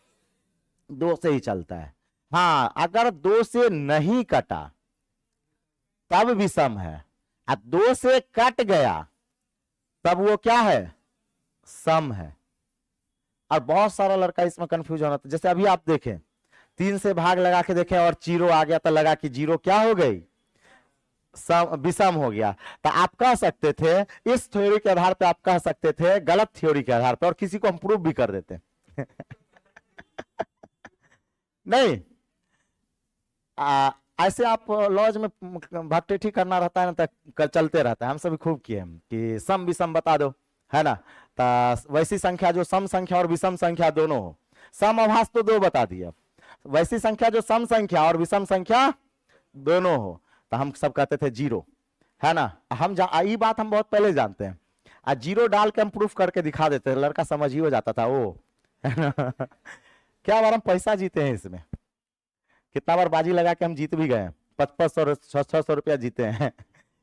2 से ही चलता है। हाँ, अगर 2 से नहीं कटा तब विषम है, अब 2 से कट गया तब वो क्या है? सम है। और बहुत सारा लड़का इसमें कंफ्यूज होना था। जैसे अभी आप देखें, 3 से भाग लगा के देखें और 0 आ गया तो लगा कि 0 क्या हो गई? विषम हो गया। तो आप कह सकते थे, इस थ्योरी के आधार पे आप कह सकते थे, गलत थ्योरी के आधार पे, और किसी को हम प्रूव भी कर देते नहीं, ऐसे आप लॉज में भट्टी करना रहता है ना, तो चलते रहता है। हम सभी खूब किए कि सम विषम बता दो, है ना। तो वैसी संख्या जो सम संख्या और विषम संख्या दोनों हो। सम अभाज्य तो 2 बता दिया, वैसी संख्या जो सम संख्या और विषम संख्या दोनों हो, तो हम सब कहते थे 0, है ना। हम ये बात हम बहुत पहले जानते हैं, 0 डाल के हम प्रूफ करके दिखा देते हैं, लड़का समझ ही हो जाता था वो, है ना। क्या बार हम पैसा जीते हैं इसमें, कितना बार बाजी लगा के हम जीत भी गए, 500 600 रुपया जीते हैं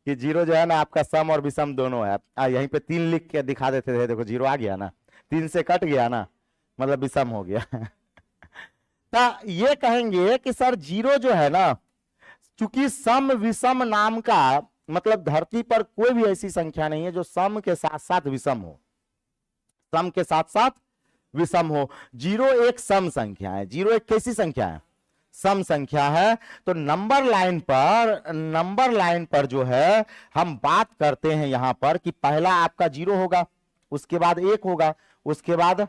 कि 0 जो है ना आपका सम और विषम दोनों है। यहीं पे 3 लिख के दिखा देते थे, देखो 0 आ गया ना, 3 से कट गया ना, मतलब विषम हो गया। तो ये कहेंगे कि सर जीरो जो है ना, चूंकि सम विषम नाम का मतलब धरती पर कोई भी ऐसी संख्या नहीं है जो सम के साथ साथ विषम हो, सम के साथ साथ विषम हो। जीरो एक सम संख्या है, जीरो एक कैसी संख्या है, सम संख्या है। तो नंबर लाइन पर जो है हम बात करते हैं यहां पर कि पहला आपका जीरो होगा, उसके बाद एक होगा, उसके बाद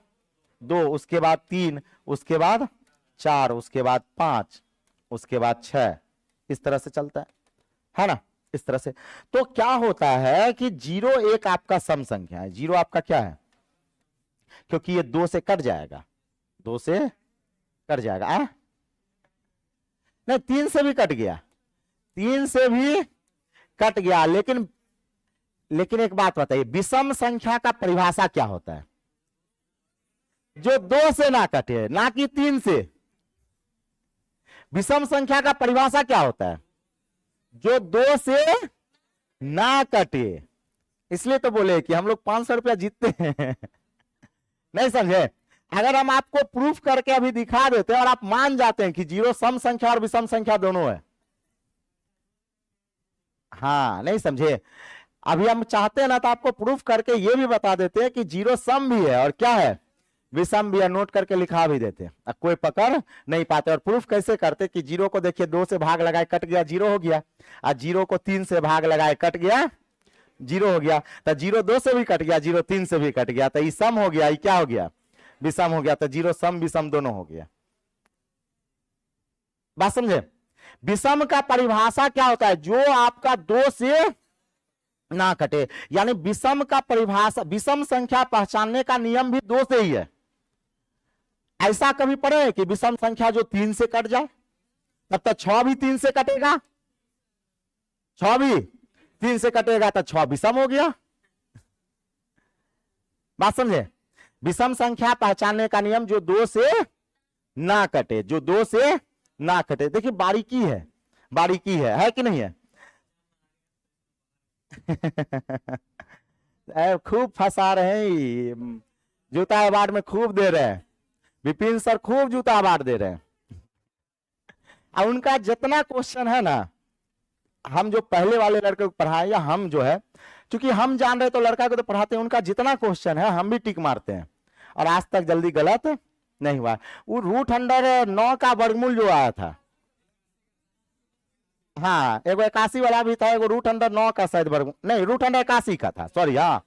दो, उसके बाद तीन, उसके बाद चार, उसके बाद पांच, उसके बाद छह, इस तरह से चलता है ना, इस तरह से। तो क्या होता है कि जीरो एक आपका सम संख्या है, जीरो आपका क्या है, क्योंकि ये दो से कट जाएगा, दो से कट जाएगा, नहीं तीन से भी कट गया, तीन से भी कट गया। लेकिन एक बात बताइए, विषम संख्या का परिभाषा क्या होता है, जो दो से ना कटे, ना कि तीन से। विषम संख्या का परिभाषा क्या होता है, जो दो से ना कटे। इसलिए तो बोले कि हम लोग 500 रुपया जीतते हैं। नहीं समझे, अगर हम आपको प्रूफ करके अभी दिखा देते हैं और आप मान जाते हैं कि जीरो सम संख्या और विषम संख्या दोनों है, हाँ नहीं समझे, अभी हम चाहते हैं ना तो आपको प्रूफ करके ये भी बता देते हैं कि जीरो सम भी है और क्या है, विषम भी है, नोट करके लिखा भी देते हैं, अब कोई पकड़ नहीं पाते। और प्रूफ कैसे करते कि जीरो को देखिए दो से भाग लगाए कट गया, जीरो हो गया, और जीरो को तीन से भाग लगाए कट गया, जीरो हो गया। तो जीरो दो से भी कट गया, जीरो तीन से भी कट गया, तो ये सम हो गया, ये क्या हो गया, विषम हो गया। तो जीरो सम विषम दोनों हो गया, बात समझे। विषम का परिभाषा क्या होता है, जो आपका दो से ना कटे, यानी विषम का परिभाषा, विषम संख्या पहचानने का नियम भी दो से ही है। ऐसा कभी पढ़े है कि विषम संख्या जो तीन से कट जाए, तब तक छह भी तीन से कटेगा, छह भी तीन से कटेगा तो छह विषम हो गया, बात समझे। विषम संख्या पहचानने का नियम जो दो से ना कटे, जो दो से ना कटे। देखिए बारीकी है, बारीकी है कि नहीं है। खूब फंसा रहे हैं, जूता अवार्ड में खूब दे रहे हैं, विपिन सर खूब जूता अवार्ड दे रहे हैं। अब उनका जितना क्वेश्चन है ना, हम जो पहले वाले लड़के को पढ़ाए या हम जो है, क्योंकि हम जान रहे तो लड़का को तो पढ़ाते हैं, उनका जितना क्वेश्चन है हम भी टिक मारते हैं और आज तक जल्दी गलत नहीं हुआ। वो रूट अंडर 9 का वर्गमूल जो आया था, हाँ एगो 81 वाला भी था, एगो रूट अंडर 9 का शायद वर्गमूल, नहीं रूट अंडर 81 का था, सॉरी, हाँ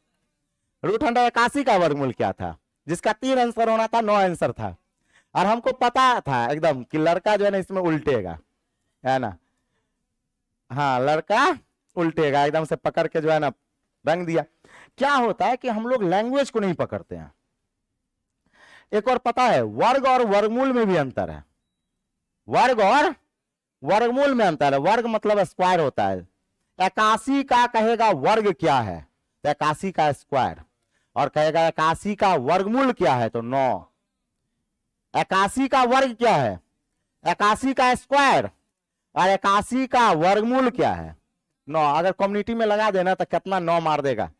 रूट अंडर 81 का वर्गमूल क्या था, जिसका 3 आंसर होना था, 9 आंसर था। और हमको पता था एकदम कि लड़का जो है ना इसमें उल्टेगा, है ना, हाँ लड़का उल्टेगा, एकदम से पकड़ के जो है ना रंग दिया। क्या होता है कि हम लोग लैंग्वेज को नहीं पकड़ते हैं। एक और पता है, वर्ग और वर्गमूल में भी अंतर है, वर्ग और वर्गमूल में अंतर है। वर्ग मतलब स्क्वायर होता है, 81 का कहेगा वर्ग क्या है, तो 81 का स्क्वायर, और कहेगा 81 का वर्गमूल क्या है, तो 9। 81 का वर्ग क्या है, 81 का स्क्वायर, और 81 का वर्गमूल क्या है, 9। अगर कम्युनिटी में लगा देना तो कितना 9 मार देगा,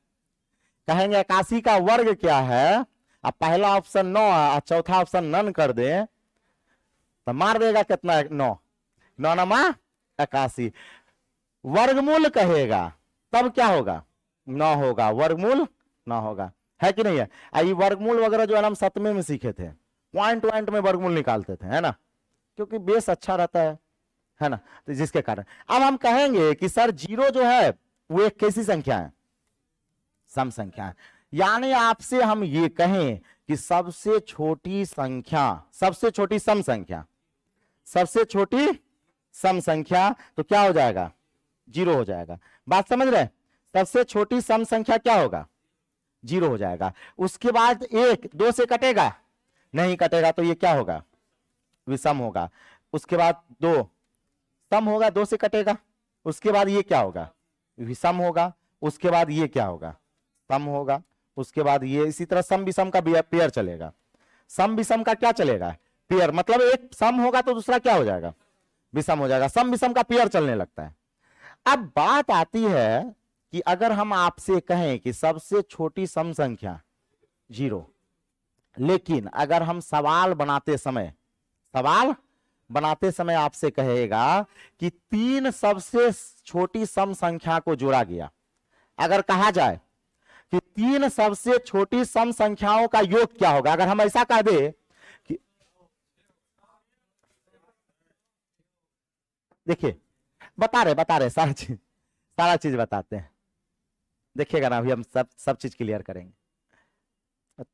कहेंगे 81 का वर्ग क्या है, अब पहला ऑप्शन 9 और चौथा ऑप्शन नन कर दे तो मार देगा कितना, 9, 9 नमा 81। वर्गमूल कहेगा तब क्या होगा, 9 होगा, वर्गमूल 9 होगा, है कि नहीं है। ये वर्गमूल वगैरह जो है हम 7वें में सीखे थे, पॉइंट में वर्गमूल निकालते थे, है ना, क्योंकि बेस अच्छा रहता है ना, तो जिसके कारण अब हम कहेंगे कि सर जीरो जो है वो एक कैसी संख्या है, सम संख्या है। यानी आपसे हम ये कहें कि सबसे छोटी संख्या, सबसे छोटी सम संख्या, सबसे छोटी सम संख्या तो क्या हो जाएगा, जीरो हो जाएगा। बात समझ रहे, सबसे छोटी सम संख्या क्या होगा, जीरो हो जाएगा। उसके बाद एक दो से कटेगा, नहीं कटेगा तो ये क्या होगा, विषम होगा। उसके बाद दो सम होगा, दो से कटेगा, उसके बाद ये क्या होगा, विषम होगा। उसके बाद ये क्या होगा, सम होगा। उसके बाद ये, इसी तरह सम विषम का पेयर चलेगा, सम विषम का क्या चलेगा, पेयर, मतलब एक सम होगा तो दूसरा क्या हो जाएगा, विषम हो जाएगा, सम विषम का पेयर चलने लगता है। अब बात आती है कि अगर हम आपसे कहें कि सबसे छोटी सम संख्या जीरो, लेकिन अगर हम सवाल बनाते समय आपसे कहेगा कि 3 सबसे छोटी सम संख्या को जोड़ा गया, अगर कहा जाए कि 3 सबसे छोटी सम संख्याओं का योग क्या होगा, अगर हम ऐसा कह दे कि देखिए बता रहे सारा चीज बताते हैं, देखिएगा ना, अभी हम सब चीज क्लियर करेंगे।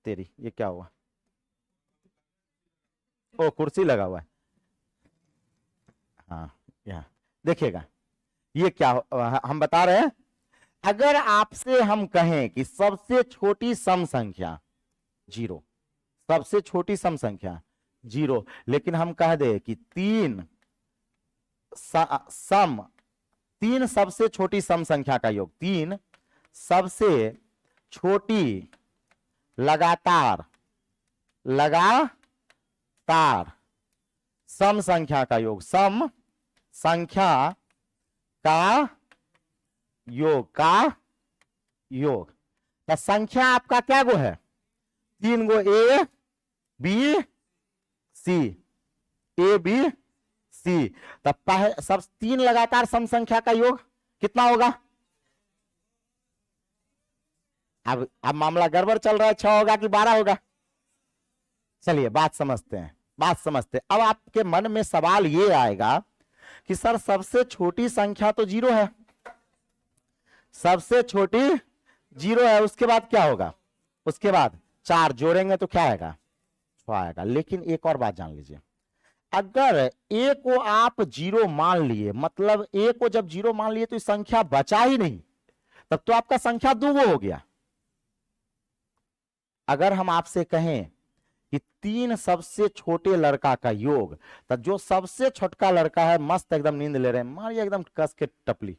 तेरी ये क्या हुआ, ओ कुर्सी लगा हुआ है, हाँ यहाँ देखिएगा, ये क्या हम बता रहे हैं, अगर आपसे हम कहें कि सबसे छोटी सम संख्या 0, सबसे छोटी सम संख्या 0, लेकिन हम कह दे कि 3 सबसे छोटी सम संख्या का योग, 3 सबसे छोटी लगातार सम संख्या का योग, सम संख्या का योग तो संख्या आपका क्या गो है, 3 गो ए बी सी, तब सब 3 लगातार सम संख्या का योग कितना होगा, अब मामला गड़बड़ चल रहा है, 6 होगा कि 12 होगा, चलिए बात समझते हैं। अब आपके मन में सवाल ये आएगा कि सर सबसे छोटी संख्या तो 0 है, सबसे छोटी 0 है, उसके बाद क्या होगा, उसके बाद 4 जोड़ेंगे तो क्या आएगा, 6 आएगा। लेकिन एक और बात जान लीजिए, अगर a को आप 0 मान लिए, मतलब a को जब 0 मान लिए तो संख्या बचा ही नहीं, तब तो आपका संख्या दुगो हो गया। अगर हम आपसे कहें कि 3 सबसे छोटे लड़का का योग, तो जो सबसे छोटका लड़का है मस्त एकदम नींद ले रहे हैं, मारिए एकदम कस के टपली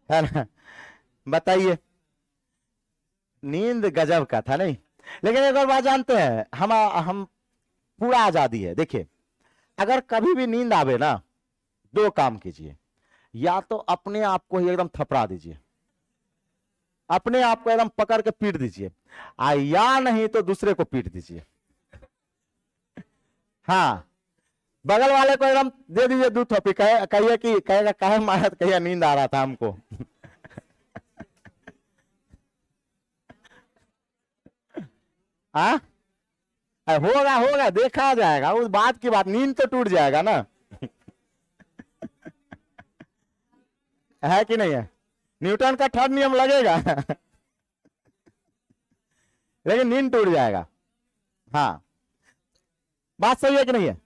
है ना, बताइए, नींद गजब का था नहीं। लेकिन एक और बात जानते हैं, हम पूरा आजादी है। देखिए अगर कभी भी नींद आवे ना, 2 काम कीजिए, या तो अपने आप को ही एकदम थपड़ा दीजिए, अपने आप को एकदम पकड़ के पीट दीजिए, या नहीं तो दूसरे को पीट दीजिए। हाँ, बगल वाले को एकदम दे दीजिए 2 थप्पी, कहिए कि कहेगा काहे मारत, कहिए नींद आ रहा था हमको हाँ होगा, देखा जाएगा, उस बात की बात, नींद तो टूट जाएगा ना है कि नहीं है, न्यूटन का 3rd नियम लगेगा लेकिन नींद टूट जाएगा। हाँ, बात सही है कि नहीं है।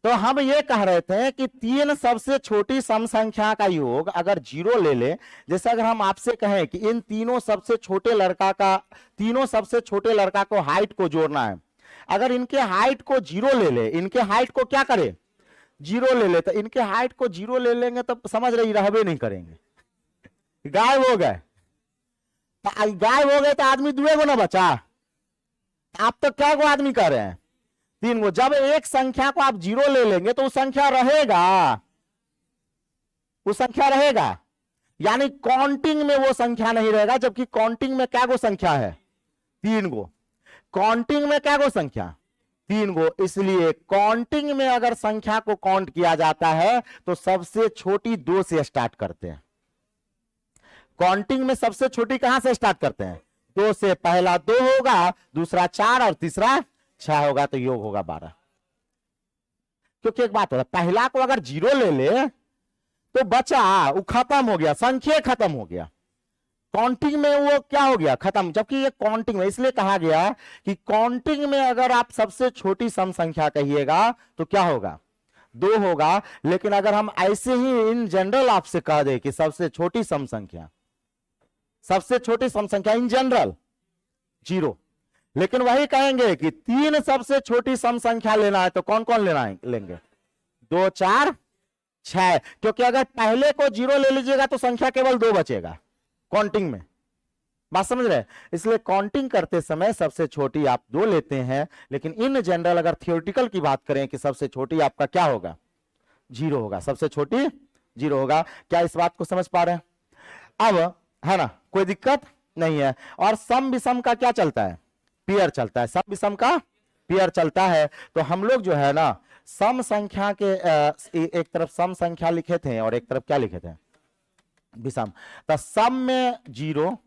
तो हम ये कह रहे थे कि 3 सबसे छोटी सम संख्या का योग अगर 0 ले ले, जैसे अगर हम आपसे कहें कि इन तीनों सबसे छोटे लड़का को हाइट को जोड़ना है, अगर इनके हाइट को 0 ले ले, इनके हाइट को क्या करे, 0 ले ले, तो इनके हाइट को 0 ले लेंगे तो समझ रही रहबे नहीं करेंगे, गायब हो गए। तो आदमी 2 गो ना बचा, आप तो क्या गो आदमी कर रहे हैं, 3 गो। जब एक संख्या को आप 0 ले लेंगे तो वो संख्या रहेगा, यानी काउंटिंग में वो संख्या नहीं रहेगा, जबकि काउंटिंग में क्या गो संख्या है, 3 गो, काउंटिंग में क्या गो संख्या, 3 गो। इसलिए काउंटिंग में अगर संख्या को काउंट किया जाता है तो सबसे छोटी 2 से स्टार्ट करते हैं। काउंटिंग में सबसे छोटी कहां से स्टार्ट करते हैं, 2 से। पहला 2 होगा, दूसरा 4 और तीसरा 6 होगा, तो योग होगा 12। क्योंकि एक बात होता है, पहला को अगर 0 ले ले तो बचा, वो खत्म हो गया, संख्या खत्म हो गया, काउंटिंग में वो क्या हो गया, खत्म। जबकि ये काउंटिंग में, इसलिए कहा गया कि काउंटिंग में अगर आप सबसे छोटी सम संख्या कहिएगा तो क्या होगा, 2 होगा। लेकिन अगर हम ऐसे ही इन जनरल आपसे कह दे कि सबसे छोटी सम संख्या इन जनरल 0, लेकिन वही कहेंगे कि 3 सबसे छोटी सम संख्या लेना है तो कौन कौन लेंगे, 2, 4, 6, क्योंकि अगर पहले को 0 ले लीजिएगा तो संख्या केवल 2 बचेगा काउंटिंग में, बात समझ रहे हैं। इसलिए काउंटिंग करते समय सबसे छोटी आप 2 लेते हैं, लेकिन इन जनरल अगर थियोरेटिकल की बात करें कि सबसे छोटी आपका क्या होगा, 0 होगा, सबसे छोटी जीरो होगा। क्या इस बात को समझ पा रहे हैं? अब है ना, कोई दिक्कत नहीं है। और सम विषम का क्या चलता है? पेयर चलता है। सम विषम का पेयर चलता है। तो हम लोग जो है ना सम संख्या के एक तरफ सम संख्या लिखे थे और एक तरफ क्या लिखे थे? विषम। तो सम में 0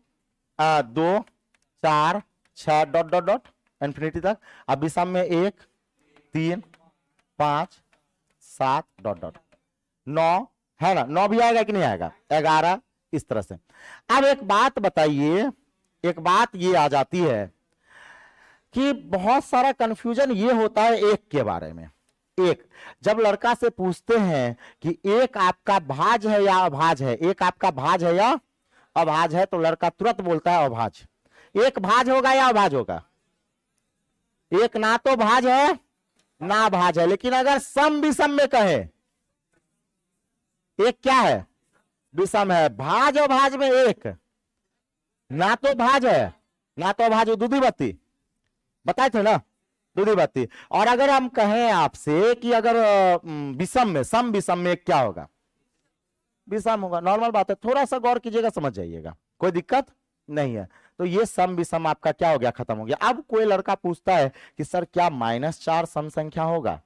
2 4 6 डॉट डॉट डॉट इंफिनिटी तक। अब विषम में 1 3 5 7 डॉट डॉट 9 है ना, 9 भी आएगा कि नहीं आएगा? 11 इस तरह से। अब एक बात बताइए, एक बात ये आ जाती है कि बहुत सारा कंफ्यूजन ये होता है एक के बारे में। एक जब लड़का से पूछते हैं कि एक आपका भाज है या अभाज है, एक आपका भाज है या अभाज है, तो लड़का तुरंत बोलता है अभाज। एक भाज होगा या अभाज होगा? एक ना तो भाज है ना भाज है। लेकिन अगर सम विषम में कहे एक क्या है? विषम है। भाज और भाज में एक ना तो भाज है ना तो भाज, दूधी बत्ती बताए थे ना, दूधी बत्ती। और अगर हम कहें आपसे कि अगर विषम में, सम विषम में क्या होगा? विषम होगा। नॉर्मल बात है, थोड़ा सा गौर कीजिएगा, समझ जाइएगा, कोई दिक्कत नहीं है। तो ये सम विषम आपका क्या हो गया? खत्म हो गया। अब कोई लड़का पूछता है कि सर क्या -4 सम संख्या होगा?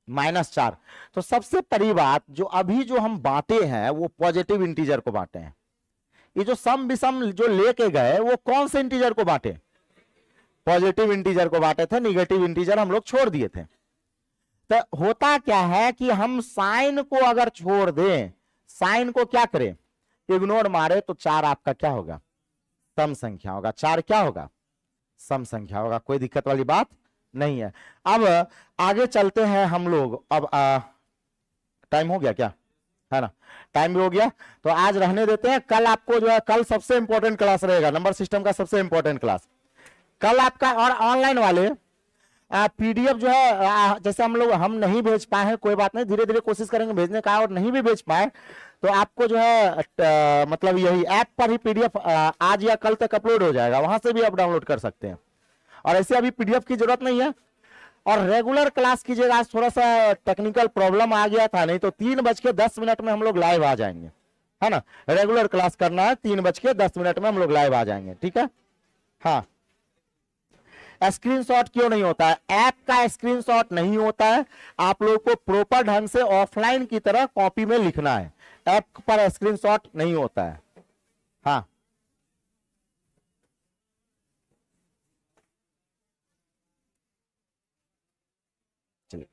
-4। तो सबसे पहली बात, जो अभी जो हम बांटे हैं वो पॉजिटिव इंटीजर को बांटे हैं। ये जो सम विषम जो लेके गए वो कौन से इंटीजर को बांटे? पॉजिटिव इंटीजर को बांटे थे, निगेटिव इंटीजर हम लोग छोड़ दिए थे। तो होता क्या है कि हम साइन को अगर छोड़ दें, साइन को क्या करें? इग्नोर मारे, तो 4 आपका क्या होगा? सम संख्या होगा। 4 क्या होगा? सम संख्या होगा। कोई दिक्कत वाली बात नहीं है। अब आगे चलते हैं हम लोग। अब टाइम हो गया क्या? है ना, टाइम भी हो गया। तो आज रहने देते हैं। कल आपको जो है, कल सबसे इंपॉर्टेंट क्लास रहेगा, नंबर सिस्टम का सबसे इंपॉर्टेंट क्लास कल आपका। और ऑनलाइन वाले पीडीएफ जो है, जैसे हम नहीं भेज पाए हैं, कोई बात नहीं, धीरे धीरे कोशिश करेंगे भेजने का। और नहीं भी भेज पाए तो आपको जो है मतलब यही ऐप पर ही पीडीएफ आज या कल तक अपलोड हो जाएगा, वहां से भी आप डाउनलोड कर सकते हैं। और ऐसे अभी पीडीएफ की जरूरत नहीं है। और रेगुलर क्लास कीजिएगा। आज थोड़ा सा टेक्निकल प्रॉब्लम आ गया था, नहीं तो 3:10 में हम लोग लाइव आ जाएंगे, है ना। रेगुलर क्लास करना है, 3:10 में हम लोग लाइव आ जाएंगे, ठीक है। हाँ, स्क्रीनशॉट क्यों नहीं होता है? ऐप का स्क्रीनशॉट नहीं होता है। आप लोग को प्रॉपर ढंग से ऑफलाइन की तरह कॉपी में लिखना है, ऐप पर स्क्रीनशॉट नहीं होता है। हाँ, चलिए।